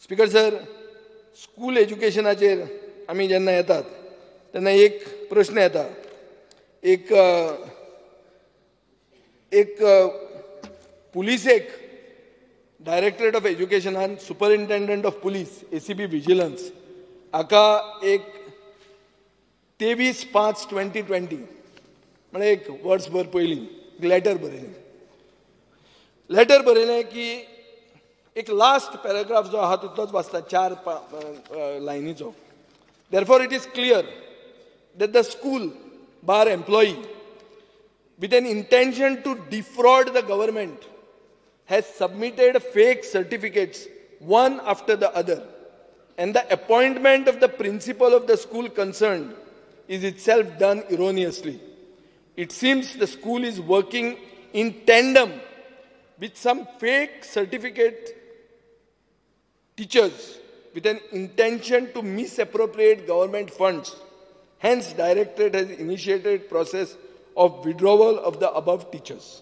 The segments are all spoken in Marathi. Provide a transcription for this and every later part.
स्पीकर सर, स्कूल एज्युकेशनाचेर आमी जेन्ना येतात तेन्ना एक प्रश्न येता. एक पुलिसेक डायरेक्टरेट ऑफ एज्युकेशनान superintendent of police ACP vigilance हाका एक 23/5/2020 म्हणजे एक वर्सभर पयलीं लेटर बरयलें की एक लास्ट पॅराग्राफ जो आहा तितलोच वाचता 4 लायनीचो. Therefore, it is clear that the school bar employee, with an intention to defraud the government, has submitted fake certificates one after the other, and the appointment of the principal of the school concerned is itself done erroneously. It seems the school is working in tandem with some fake certificate teachers with an intention to misappropriate government funds. Hence, Directorate has initiated process of withdrawal of the above teachers.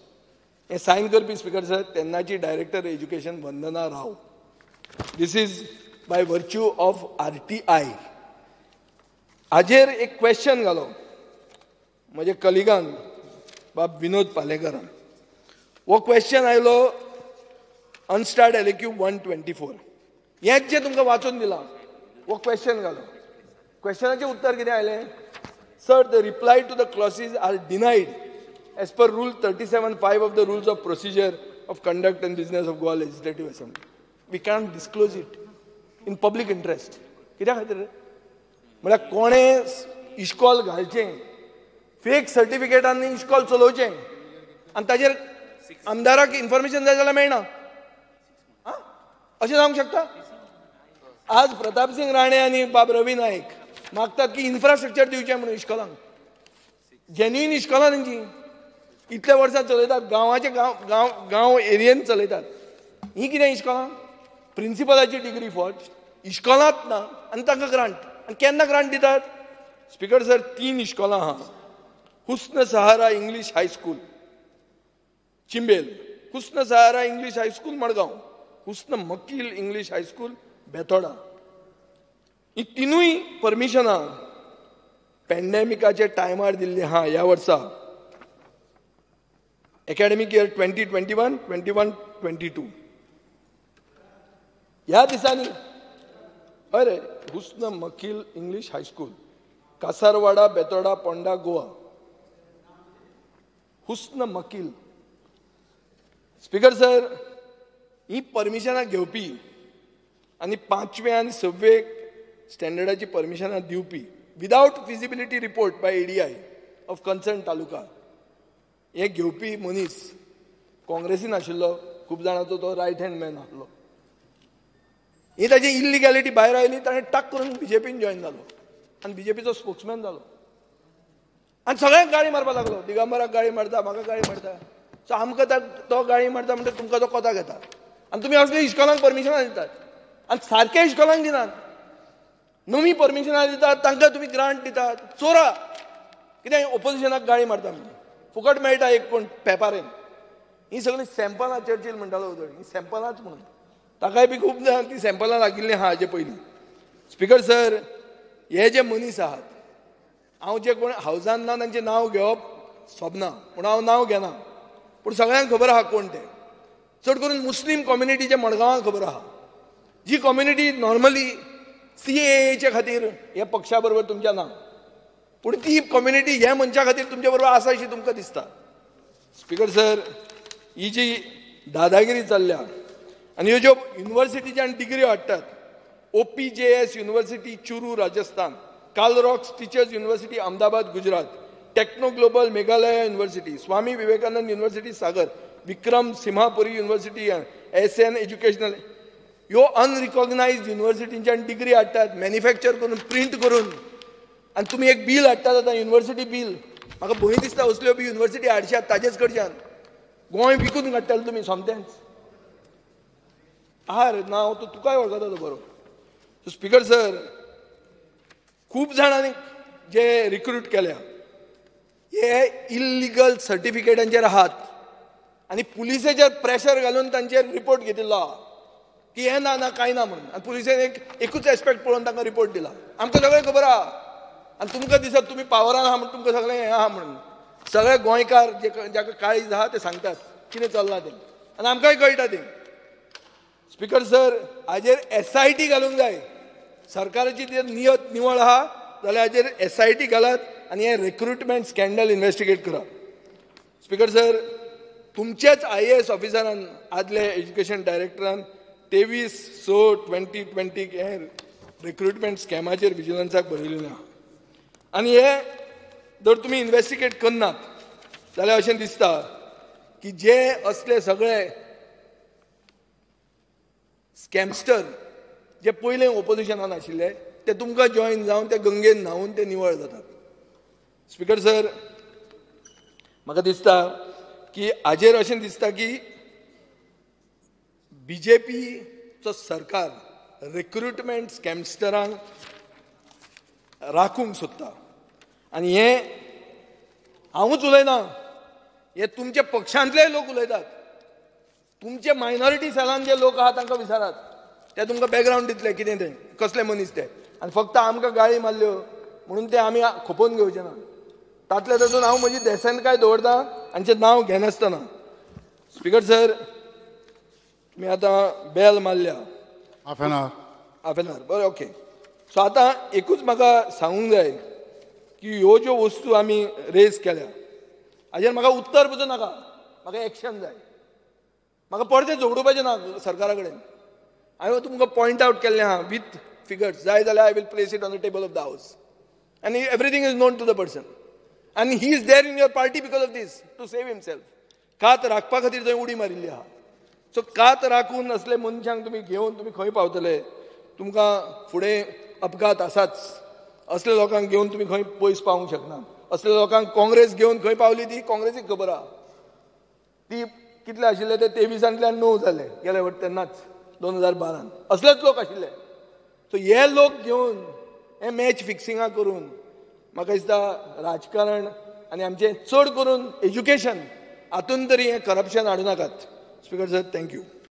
हे साइन करपी स्पीकर सर तेन्नाची director education Vandana Rao. This is by virtue of RTI. हाजेर एक क्वेश्चन घालो म्हजे कलिगान बाब विनोद पालेकरान. वो क्वेश्चन आयलो अनस्टार्ड LAQ 124. हेच जे तुमकां वाचून दिलां वो क्वेश्चन घालो. क्वेश्चनाचें उत्तर कितें आयलें? Sir, the reply to the clauses are denied as per Rule 37(5) of the Rules of Procedure of Conduct and Business of Goa Legislative Assembly. We can't disclose it in public interest. कित्याक खातीर रे? म्हळ्यार कोणें इश्कॉल घालचें, फेक सर्टिफिकेटांनी इश्कॉल चलोवचें आनी ताजेर आमदाराक इन्फॉर्मेशन जाय जाल्यार मेळना अशें जावंक शकता? आज प्रताप सिंग राणे आनी बाब रवी नायक मागतात की इन्फ्रास्ट्रक्चर दिवचें म्हणून इश्कॉलांक. जेन्युइन इश्कॉलां तेंची इतल्या वर्सां चलयतात, गांव एरियेन चलयतात. ही कितें इश्कॉलां? प्रिंसिपलाची डिग्री फॉर इश्कॉलांत ना आनी तांकां ग्रांट. आनी केन्ना ग्रांट दितात? स्पीकर सर, 3 इश्कॉलां आहा. हुस्न सहारा इंग्लीश हायस्कूल चिंबेल, हुस्न सहारा इंग्लीश हायस्कूल मडगांव, हुस्न मकील इंग्लीश हायस्कूल बेतोडा. ही तिनूय परमिशनां पॅन्डेमिकाच्या टायमार दिल्ली आहा. ह्या वर्सा academic year 2021-22 ह्या दिसांनी अरे हुस्न मकील इंग्लीश हायस्कूल कासारवाडा बेतोडा पोंडा गोवा. हुस्न मकील. स्पीकर सर, ही परमिशनां घेवपी आनी 5वे आनी 6वे स्टँडर्डाची परमिशनां दिवपी without feasibility report by ADI of concern taluka हे घेवपी मनीस काँग्रेसीन आशिल्लो, खूब जाणांचो तो रायट हँड मॅन आसलो. ही ताची इल्लिगॅलिटी भायर आयली, ताणें टाक करून BJPन जॉयन जालो आनी BJPचो स्पोक्समॅन जालो आनी सगळ्यांक गाळी मारपाक लागलो. दिगंबराक गाळी मारता, म्हाका गाळी मारता. सो आमकां तो गाळी मारता म्हणटा तुमकां तो कोता घेता आनी तुमी असल्या इश्कॉलांक परमिशनां दितात आनी सारक्या इश्कॉलांक दिनात. नवी परमिशनां दितात, तांकां तुमी ग्रांट दितात. चोरा कितें ओपोजिशनाक गाळी मारता म्हणजे फुकट मेळटा एक कोण पेपरान. ही सगळीं सॅम्पलां चर्चिल म्हणटालो ही सॅम्पलांच म्हणून. ताकाय बी खूब जाण ती सॅम्पलां लागिल्लीं आहा हाजे पयलीं. स्पीकर सर, हे जे मनीस आहात, हांव जे कोण हावजान ना तांचें नांव घेवप सोबना पूण हांव नांव घेना, पूण सगळ्यांक खबर आहा कोण ते. चड करून मुस्लीम कम्युनिटीचे मडगांवां खबर आहा. जी कम्युनिटी नॉर्मली CAAचे खातीर ह्या पक्षा बरोबर तुमच्या ना, पूण ती कम्युनिटी ह्या मनशा खातीर तुमच्या बरोबर आसा अशी तुमकां दिसता. स्पीकर सर, ही जी दादागिरी चल्ल्या आनी ह्यो ज्यो युनिव्हर्सिटीच्यान डिग्री हाडटात, OPJS university Churu Rajasthan, Calorx teachers university Ahmedabad Gujarat, techno global Meghalaya university, Swami Vivekananda university Sagar, Vikram Simhapuri university, SN educational, ह्यो अनरिकॉग्नायज्ड युनिव्हर्सिटींच्यान डिग्री हाडटात मॅन्युफॅक्चर करून प्रिंट करून. आनी तुमी एक बील हाडटात आतां युनिव्हर्सिटी बील. म्हाका भंय दिसता असल्यो बी युनिव्हर्सिटी हाडश्यात ताजेच कडच्यान. गोंय विकून काडटाले तुमी सोमतेंच. आहा रे नांव तो तुकाय वळखता तो बरो. सो स्पीकर सर, खूब जाणांनी जे रिक्रूट केल्या हे इल्लिगल सर्टिफिकेटांचेर आहात आनी पुलिसेचेर प्रेशर घालून तांचेर रिपोर्ट घेतिल्लो आहा की हें ना कांय ना म्हणून, आनी पुलिसेन एकूच एस्पेक्ट पळोवन तांकां रिपोर्ट दिला. आमकां सगळें खबर आहा आनी तुमकां दिसत तुमी पावरान आहा म्हणून तुमकां सगळें हें आहा म्हणून. सगळे गोंयकार जाका काळीज आहा ते सांगतात कितें चल्लां तें, आनी आमकांय कळटा तें. स्पीकर सर, हाजेर SIT घालूंक जाय. सरकाराची जर नियत निवळ आहा जाल्यार हाजेर SIT घालात आनी हें रिक्रुटमेंट स्कॅन्डल इन्व्हेस्टिगेट करात. स्पीकर सर, तुमचेच IAS ऑफिसरान, आदले एज्युकेशन डायरेक्टरान 23/6/2020 हे रिक्रुटमेंट स्कॅमाचेर विजिलन्साक बरयलेलें आहा. आनी हे जर तुमी इन्व्हेस्टिगेट करनात जाल्यार अशें दिसता की जे असले सगळे स्कॅमस्टर जे पयले ओपोजिशनान आशिल्ले ते तुमकां जॉयन जावन ते गंगेन न्हांवून ते निवळ जातात. स्पीकर सर, म्हाका दिसता की हाजेर अशें दिसता की BJPचो सरकार रिक्रुटमेंट स्कॅमस्टरांक राखूंक सोदता. आनी हें हांवूच उलयना, हे तुमचे पक्षांतले लोक उलयतात. तुमचे मायनॉरिटी सेलान जे लोक आहात तांकां विचारात, ते तुमकां बॅकग्रावंड दितले कितें तें, कसले मनीस ते. आनी फक्त आमकां गाळी मारल्यो म्हणून ते आमी खोपोवन घेवचे ना. तातले तातूंत हांव म्हजी देसानकाय दवरतां हांचें नांव घेनासतना. स्पीकर सर, तुमी आतां बेल मारल्या हाफ एन आवर, बरें, ओके. सो आतां एकूच म्हाका सांगूंक जाय की ह्यो ज्यो वस्तू आमी रेज केल्या हाजेर म्हाका उत्तर पसून नाका, म्हाका एक्शन जाय. म्हाका परते झगडोवपाचें ना सरकारा कडेन. हांवें तुमकां पॉयंट आवट केल्लें आहा विथ फिगर्स. जाय जाल्यार I will place it on the table of the house आनी everything is known to the person आनी he is there in your party because of this to save himself. कात राखपा खातीर थंय उडी मारिल्ली आहा. सो कात राखून असले मनशांक तुमी घेवन तुमी खंय पावतले, तुमकां फुडें अपघात आसाच. असले लोकांक घेवन तुमी खंय पयस पावूंक शकना. असले लोकांक काँग्रेस घेवन खंय पावली ती काँग्रेसीक खबर आहा. ती कितले आशिल्ले ते 23तल्यान 9 जाले गेले वट तेन्नाच 2012. असलेच लोक आशिल्ले. सो हे लोक घेवन हे मॅच फिक्सिंगां करून म्हाका दिसता राजकारण आनी आमचें चड करून एज्युकेशन हातूंत तरी हें करप्शन हाडूं नाकात. Speaker sir, thank you.